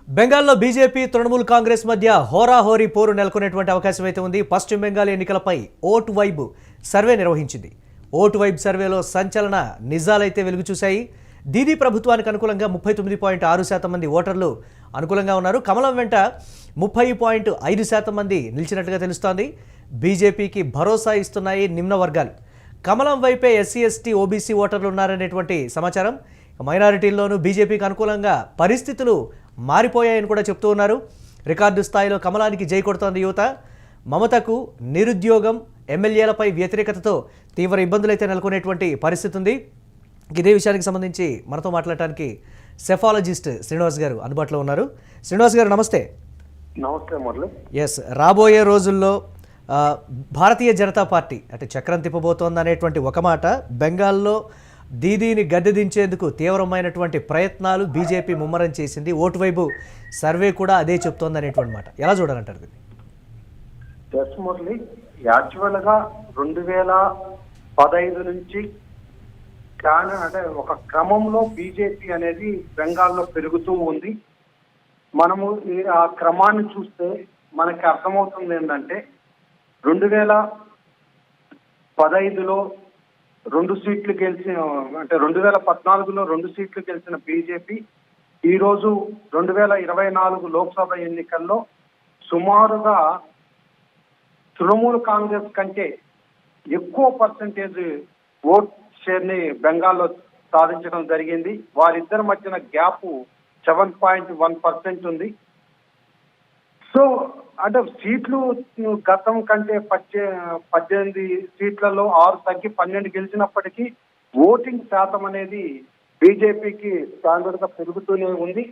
బెంగాల్లో బీజేపీ తృణమూల్ కాంగ్రెస్ మధ్య హోరాహోరీ పోరు నెలకొనేటువంటి అవకాశం అయితే ఉంది. పశ్చిమ బెంగాల్ ఎన్నికలపై ఓటు వైబ్ సర్వే నిర్వహించింది. ఓటు వైబ్ సర్వేలో సంచలన నిజాలైతే వెలుగు చూశాయి. దీదీ ప్రభుత్వానికి అనుకూలంగా 39.6% మంది ఓటర్లు అనుకూలంగా ఉన్నారు. కమలం వెంట 30.5% మంది నిలిచినట్టుగా తెలుస్తోంది. బీజేపీకి భరోసా ఇస్తున్నాయి నిమ్న వర్గాలు. కమలం వైపే ఎస్సీ ఎస్టీ ఓబీసీ ఓటర్లు ఉన్నారనేటువంటి సమాచారం. మైనారిటీల్లోనూ బీజేపీకి అనుకూలంగా పరిస్థితులు మారిపోయాయని కూడా చెప్తూ ఉన్నారు. రికార్డు స్థాయిలో కమలానికి జై కొడుతోంది యువత. మమతకు నిరుద్యోగం, ఎమ్మెల్యేలపై వ్యతిరేకతతో తీవ్ర ఇబ్బందులైతే నెలకొనేటువంటి పరిస్థితి ఉంది. ఇదే విషయానికి సంబంధించి మనతో మాట్లాడటానికి సెఫాలజిస్ట్ శ్రీనివాస్ గారు అందుబాటులో ఉన్నారు. శ్రీనివాస్ గారు నమస్తే. నమస్తే మురళి. ఎస్, రాబోయే రోజుల్లో భారతీయ జనతా పార్టీ అంటే చక్రం తిప్పబోతోంది అనేటువంటి ఒక మాట. బెంగాల్లో దీదీని గద్దెదించేందుకు తీవ్రమైనటువంటి ప్రయత్నాలు బీజేపీ ముమ్మరం చేసింది. ఓటు వైపు సర్వే కూడా అదే చెప్తోంది అనేటువంటి మాట ఎలా చూడాలంటారు దీన్ని? ఎస్ మురళి, యాక్చువల్ గా 2015 నుంచి అంటే ఒక క్రమంలో బీజేపీ అనేది బెంగాల్లో పెరుగుతూ ఉంది. మనము ఆ క్రమాన్ని చూస్తే మనకి అర్థమవుతుంది ఏంటంటే 2015లో 2 సీట్లు గెలిచిన, అంటే 2014లో 2 సీట్లు గెలిచిన బీజేపీ ఈ రోజు 2024 లోక్సభ ఎన్నికల్లో సుమారుగా తృణమూల్ కాంగ్రెస్ కంటే ఎక్కువ పర్సంటేజ్ ఓట్ షేర్ ని బెంగాల్లో సాధించడం జరిగింది. వారిద్దరి మధ్యన గ్యాప్ 7.1% ఉంది. సో అంటే సీట్లు గతం కంటే 18 సీట్లలో 6 తగ్గి 12 గెలిచినప్పటికీ ఓటింగ్ శాతం అనేది బీజేపీకి స్టాండర్డ్ గా పెరుగుతూనే ఉంది.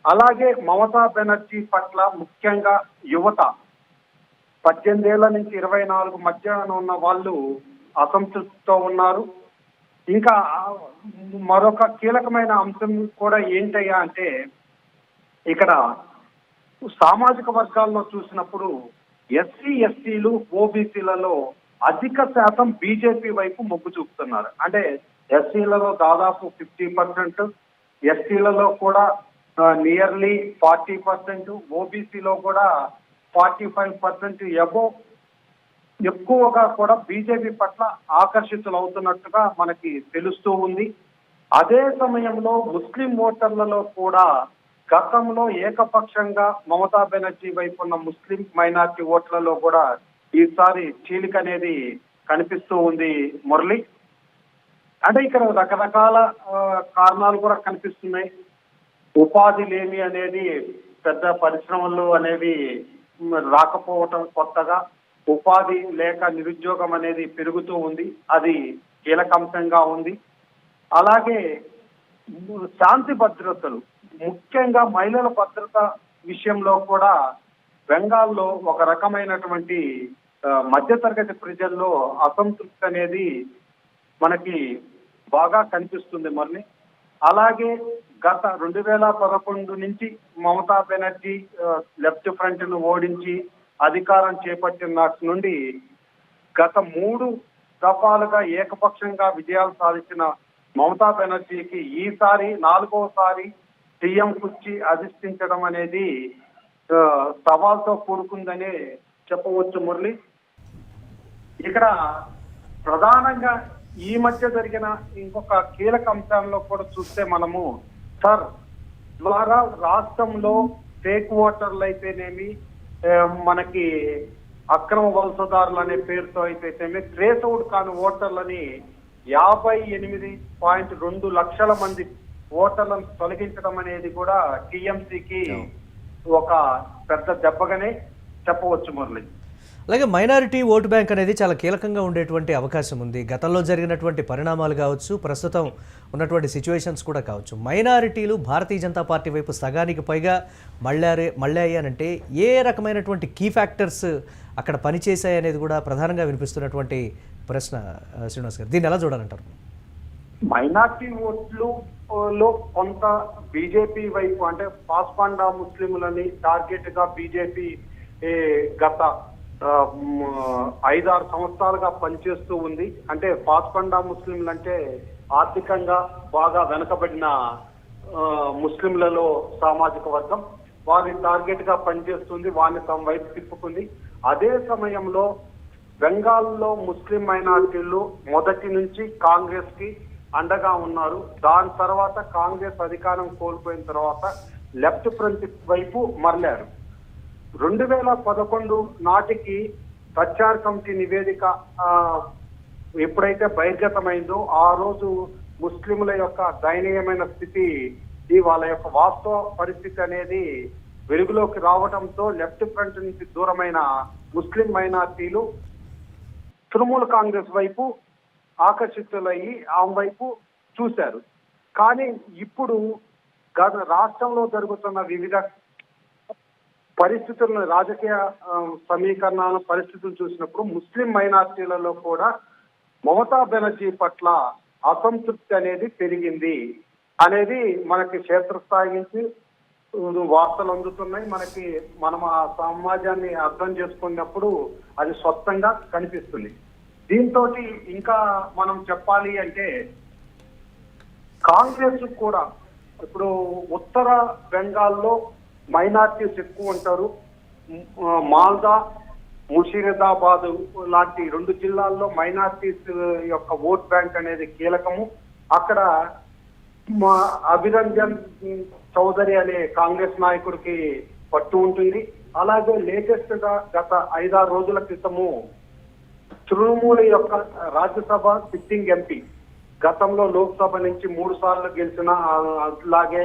అలాగే మమతా బెనర్జీ పట్ల ముఖ్యంగా యువత 18 ఏళ్ల నుంచి 24 మధ్య ఉన్న వాళ్ళు అసంతృప్తితో ఉన్నారు. ఇంకా మరొక కీలకమైన అంశం కూడా ఏంటయ్యా అంటే ఇక్కడ సామాజిక వర్గాల్లో చూసినప్పుడు ఎస్సీ ఎస్టీలు ఓబీసీలలో అధిక శాతం బీజేపీ వైపు మొగ్గు చూపుతున్నారు. అంటే ఎస్సీలలో దాదాపు 50%, ఎస్టీలలో కూడా నియర్లీ 40%, ఓబీసీలో కూడా 45% అబోవ్ ఎక్కువగా కూడా బీజేపీ పట్ల ఆకర్షితులు అవుతున్నట్టుగా మనకి తెలుస్తూ ఉంది. అదే సమయంలో ముస్లిం ఓటర్లలో కూడా గతంలో ఏకపక్షంగా మమతా బెనర్జీ వైపు ఉన్న ముస్లిం మైనార్టీ ఓట్లలో కూడా ఈసారి చీలిక అనేది కనిపిస్తూ ఉంది మురళి. అంటే ఇక్కడ రకరకాల కారణాలు కూడా కనిపిస్తున్నాయి. ఉపాధి లేమి అనేది, పెద్ద పరిశ్రమలు అనేవి రాకపోవటం, కొత్తగా ఉపాధి లేక నిరుద్యోగం అనేది పెరుగుతూ ఉంది. అది కీలకాంశంగా ఉంది. అలాగే శాంతి భద్రతలు, ముఖ్యంగా మహిళల భద్రత విషయంలో కూడా బెంగాల్లో ఒక రకమైనటువంటి మధ్యతరగతి ప్రజల్లో అసంతృప్తి అనేది మనకి బాగా కనిపిస్తుంది మళ్ళీ. అలాగే గత 2011 నుంచి మమతా బెనర్జీ లెఫ్ట్ ఫ్రంట్ ను ఓడించి అధికారం చేపట్టిన నాటి నుండి గత 3 దఫాలుగా ఏకపక్షంగా విజయాలు సాధించిన మమతా బెనర్జీకి ఈసారి 4వసారి సీఎం కుర్చీ అధిష్ఠించడం అనేది సవాల్తో కూడుకుందనే చెప్పవచ్చు మురళి. ఇక్కడ ప్రధానంగా ఈ మధ్య జరిగిన ఇంకొక కీలక అంశాల్లో కూడా చూస్తే మనము ద్వారా రాష్ట్రంలో ఫేక్ ఓటర్లు అయితేనేమి, మనకి అక్రమ వలసదారులు అనే పేరుతో అయితేనేమి ట్రేస్ అవుట్ కాని ఓటర్లని 58.2 లక్షల మంది ఓటర్లను తొలగించడం అనేది కూడా టీఎంసీకి ఒక పెద్ద దెబ్బగానే చెప్పవచ్చు మురళి. అలాగే మైనారిటీ ఓటు బ్యాంక్ అనేది చాలా కీలకంగా ఉండేటువంటి అవకాశం ఉంది. గతంలో జరిగినటువంటి పరిణామాలు కావచ్చు, ప్రస్తుతం ఉన్నటువంటి సిచ్యువేషన్స్ కూడా కావచ్చు. మైనారిటీలు భారతీయ జనతా పార్టీ వైపు సగానికి పైగా మళ్ళాయి అనంటే ఏ రకమైనటువంటి కీ ఫ్యాక్టర్స్ అక్కడ పనిచేశాయి అనేది కూడా ప్రధానంగా వినిపిస్తున్నటువంటి ప్రశ్న. శ్రీనివాస్ గారు, దీన్ని ఎలా చూడాలంటారు? మైనార్టీ ఓట్లలో కొంత బీజేపీ వైపు, అంటే పాస్పాండా ముస్లింలని టార్గెట్ గా బీజేపీ గత 5-6 సంవత్సరాలుగా పనిచేస్తూ ఉంది. అంటే పాస్పాండా ముస్లింలు అంటే ఆర్థికంగా బాగా వెనుకబడిన ముస్లింలలో సామాజిక వర్గం వారి టార్గెట్ గా పనిచేస్తుంది, వారిని తమ వైపు తిప్పుకుంది. అదే సమయంలో బెంగాల్లో ముస్లిం మైనారిటీలు మొదటి నుంచి కాంగ్రెస్ కి అండగా ఉన్నారు. దాని తర్వాత కాంగ్రెస్ అధికారం కోల్పోయిన తర్వాత లెఫ్ట్ ఫ్రంట్ వైపు మరలారు. 2011 నాటికి ప్రచార్ కమిటీ నివేదిక ఎప్పుడైతే బహిర్గతమైందో ఆ రోజు ముస్లింల యొక్క దయనీయమైన స్థితి, వాళ్ళ యొక్క వాస్తవ పరిస్థితి అనేది వెలుగులోకి రావడంతో లెఫ్ట్ ఫ్రంట్ నుంచి దూరమైన ముస్లిం మైనార్టీలు తృణమూల్ కాంగ్రెస్ వైపు ఆకర్షితులయ్యి ఆ వైపు చూశారు. కానీ ఇప్పుడు రాష్ట్రంలో జరుగుతున్న వివిధ పరిస్థితులను, రాజకీయ సమీకరణాల పరిస్థితులు చూసినప్పుడు ముస్లిం మైనార్టీలలో కూడా మమతా బెనర్జీ పట్ల అసంతృప్తి అనేది పెరిగింది అనేది మనకి క్షేత్రస్థాయి నుంచి వార్తలు అందుతున్నాయి. మనం ఆ సమాజాన్ని అర్థం చేసుకున్నప్పుడు అది స్పష్టంగా కనిపిస్తుంది. దీంతో ఇంకా మనం చెప్పాలి అంటే కాంగ్రెస్ కూడా ఇప్పుడు ఉత్తర బెంగాల్లో మైనార్టీస్ ఎక్కువ ఉంటారు. మాల్దా, ముషీరాబాద్ లాంటి 2 జిల్లాల్లో మైనార్టీస్ యొక్క ఓట్ బ్యాంక్ అనేది కీలకము. అక్కడ అభిరంజన్ చౌదరి అనే కాంగ్రెస్ నాయకుడికి పట్టు ఉంటుంది. అలాగే లేటెస్ట్ గా గత 5-6 రోజుల క్రితము తృణమూల్ యొక్క రాజ్యసభ సిట్టింగ్ ఎంపీ, గతంలో లోక్సభ నుంచి 3 సార్లు గెలిచిన, అలాగే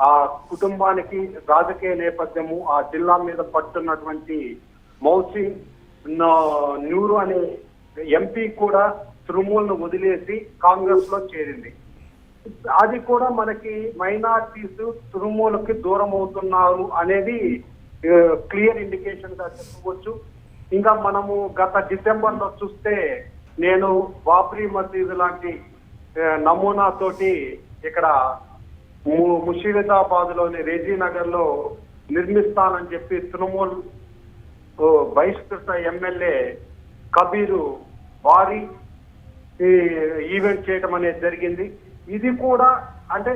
ఆ కుటుంబానికి రాజకీయ నేపథ్యము, ఆ జిల్లా మీద పట్టున్నటువంటి మౌసి న్యూరు అనే ఎంపీ కూడా తృణమూల్ను వదిలేసి కాంగ్రెస్ లో చేరింది. అది కూడా మనకి మైనార్టీస్ తృణమూలకి దూరం అవుతున్నారు అనేది క్లియర్ ఇండికేషన్ గా చెప్పవచ్చు. ఇంకా మనము గత డిసెంబర్ లో చూస్తే నేను బాబ్రీ మసీదు లాంటి నమూనా తోటి ఇక్కడ ముషీరాబాద్ లోని రేజీనగర్ లో నిర్మిస్తానని చెప్పి తృణమూల్ బహిష్కృత ఎమ్మెల్యే కబీరు భారీ ఈవెంట్ చేయడం అనేది జరిగింది. ఇది కూడా అంటే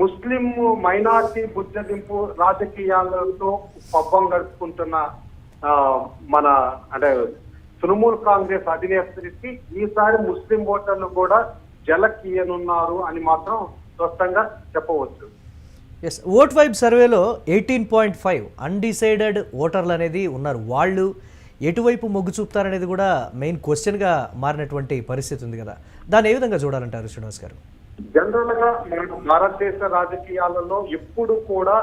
ముస్లిం మైనార్టీ బుజ్జగింపు రాజకీయాలతో పబ్బం గడుపుకుంటున్న మన అంటే తృణమూల్ కాంగ్రెస్ అధినేత్రికి ఈసారి ముస్లిం ఓటర్లు కూడా జలకీయనున్నారు అని మాత్రం స్పష్టంగా చెప్పవచ్చు. ఎస్, ఓట్ వైబ్ సర్వేలో 18.5 అన్డిసైడెడ్ ఓటర్లు అనేది ఉన్నారు. వాళ్ళు ఎటువైపు మొగ్గు చూపుతారనేది కూడా మెయిన్ క్వశ్చన్గా మారినటువంటి పరిస్థితి ఉంది కదా, దాన్ని ఏ విధంగా చూడాలంటారు శ్రీనివాస్ గారు? జనరల్ గా మన భారతదేశ రాజకీయాలలో ఎప్పుడు కూడా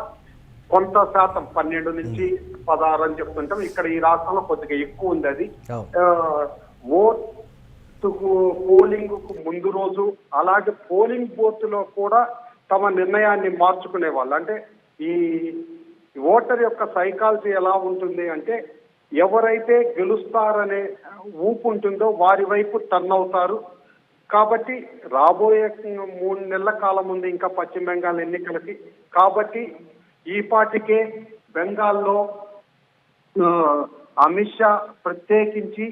కొంత శాతం 12 నుంచి 16 అని చెప్తుంటాం. ఇక్కడ ఈ రాష్ట్రంలో కొద్దిగా ఎక్కువ ఉంది. అది ఓట్ పోలింగ్ కు ముందు రోజు, అలాగే పోలింగ్ బూత్ లో కూడా తమ నిర్ణయాన్ని మార్చుకునే వాళ్ళు. అంటే ఈ ఓటర్ యొక్క సైకాలజీ ఎలా ఉంటుంది అంటే ఎవరైతే గెలుస్తారనే ఊపు ఉంటుందో వారి వైపు టర్న్ అవుతారు. కాబట్టి రాబోయే 3 నెలల కాలం ఉంది ఇంకా పశ్చిమ బెంగాల్ ఎన్నికలకి. కాబట్టి ఈ పాటికే బెంగాల్లో అమిత్ షా ప్రత్యేకించి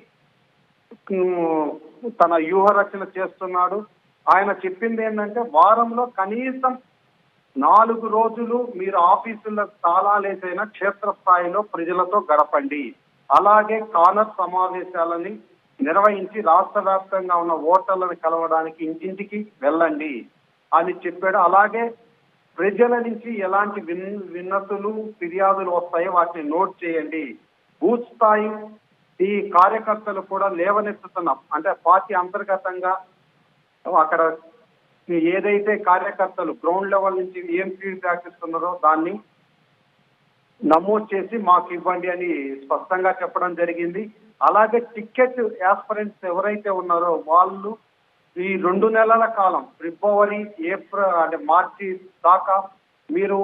తన వ్యూహ రచన చేస్తున్నాడు. ఆయన చెప్పింది ఏంటంటే వారంలో కనీసం 4 రోజులు మీరు ఆఫీసుల తాళాలేసైనా క్షేత్రస్థాయిలో ప్రజలతో గడపండి, అలాగే కార్నర్ సమావేశాలని నిర్వహించి రాష్ట్ర వ్యాప్తంగా ఉన్న ఓటర్లను కలవడానికి ఇంటింటికి వెళ్ళండి అని చెప్పాడు. అలాగే ప్రజల నుంచి ఎలాంటి విన్నతులు ఫిర్యాదులు వస్తాయో వాటిని నోట్ చేయండి. బూత్ స్థాయి ఈ కార్యకర్తలు కూడా లేవనెత్తుతున్నాం, అంటే పార్టీ అంతర్గతంగా అక్కడ ఏదైతే కార్యకర్తలు గ్రౌండ్ లెవెల్ నుంచి ఏం ఫీడ్బ్యాక్ ఇస్తున్నారో దాన్ని నమోదు చేసి మాకు ఇవ్వండి అని స్పష్టంగా చెప్పడం జరిగింది. అలాగే టికెట్ యాస్పరెంట్స్ ఎవరైతే ఉన్నారో వాళ్ళు ఈ 2 నెలల కాలం ఫిబ్రవరి, ఏప్రిల్ అంటే మార్చి దాకా మీరు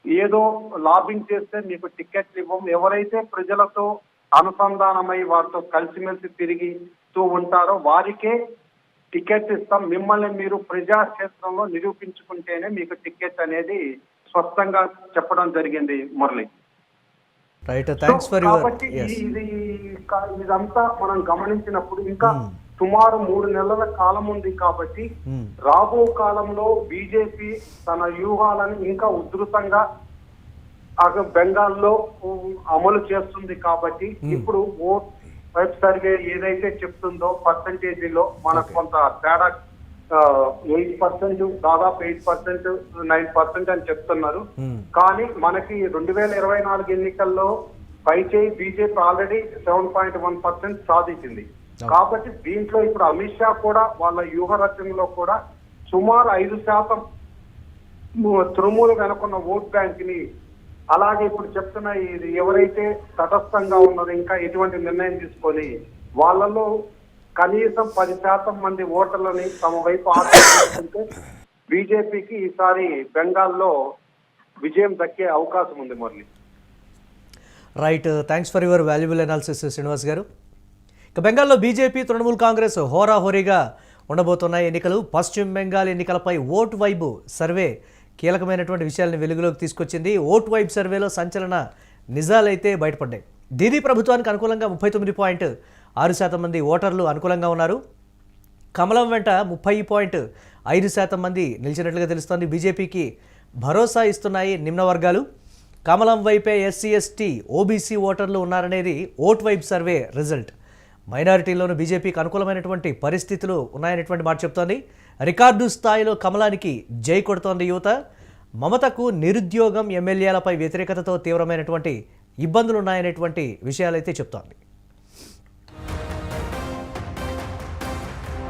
ఏదో లాబింగ్ చేస్తే మీకు టికెట్లు ఇవ్వం. ఎవరైతే ప్రజలతో అనుసంధానమై వారితో కలిసిమెలిసి తిరుగుతూ ఉంటారో వారికే టికెట్ ఇస్తాం. మిమ్మల్ని మీరు ప్రజాక్షేత్రంలో నిరూపించుకుంటేనే మీకు టికెట్ అనేది స్పష్టంగా చెప్పడం జరిగింది Murali. Right, thanks for your. కాబట్టి ఇదంతా మనం గమనించినప్పుడు ఇంకా సుమారు 3 నెలల కాలం ఉంది కాబట్టి మ్మ్. రాబో కాలంలో బీజేపీ తన వ్యూహాలను ఇంకా ఉధృతంగా బెంగాల్లో అమలు చేస్తుంది కాబట్టి ఇప్పుడు ఓట్ వైబ్ సర్వే ఏదైతే చెప్తుందో పర్సంటేజీలో మనకు కొంత తేడా 8%, దాదాపు 8%, 9% అని చెప్తున్నారు. మ్మ్. కానీ మనకి 2024 ఎన్నికల్లో పైచేయి బీజేపీ ఆల్రెడీ 7.1% సాధించింది. కాబట్టి దీంట్లో ఇప్పుడు అమిత్ షా కూడా వాళ్ళ వ్యూహ రచనలో కూడా సుమారు 5% తృణమూలు వెనుకున్న ఓట్ బ్యాంక్ ని, అలాగే ఇప్పుడు చెప్తున్న ఇది ఎవరైతే తటస్థంగా ఉన్నారో ఇంకా ఎటువంటి నిర్ణయం తీసుకొని వాళ్ళలో కనీసం 10% మంది ఓటర్లని తమ వైపు ఆకర్షించుకుంటే బీజేపీకి ఈసారి బెంగాల్లో విజయం దక్కే అవకాశం ఉంది. Murali, right, thanks for your valuable analysis Srinivas గారు. ఇక బెంగాల్లో బీజేపీ తృణమూల్ కాంగ్రెస్ హోరాహోరీగా ఉండబోతున్న ఎన్నికలు. పశ్చిమ బెంగాల్ ఎన్నికలపై ఓట్ వైబు సర్వే కీలకమైనటువంటి విషయాలను వెలుగులోకి తీసుకొచ్చింది. ఓట్ వైబ్ సర్వేలో సంచలన నిజాలైతే బయటపడ్డాయి. దీదీ ప్రభుత్వానికి అనుకూలంగా 39.6% మంది ఓటర్లు అనుకూలంగా ఉన్నారు. కమలం వెంట 30.5% మంది నిలిచినట్లుగా తెలుస్తోంది. బీజేపీకి భరోసా ఇస్తున్నాయి నిమ్న వర్గాలు. కమలం వైపే ఎస్సీ ఎస్టీ ఓబీసీ ఓటర్లు ఉన్నారనేది ఓట్ వైబ్ సర్వే రిజల్ట్. మైనారిటీలోనూ బీజేపీకి అనుకూలమైనటువంటి పరిస్థితులు ఉన్నాయనేటువంటి మాట చెప్తోంది. రికార్డు స్థాయిలో కమలానికి జై కొడుతోంది యువత. మమతకు నిరుద్యోగం, ఎమ్మెల్యేలపై వ్యతిరేకతతో తీవ్రమైనటువంటి ఇబ్బందులు ఉన్నాయనేటువంటి విషయాలైతే చెప్తోంది.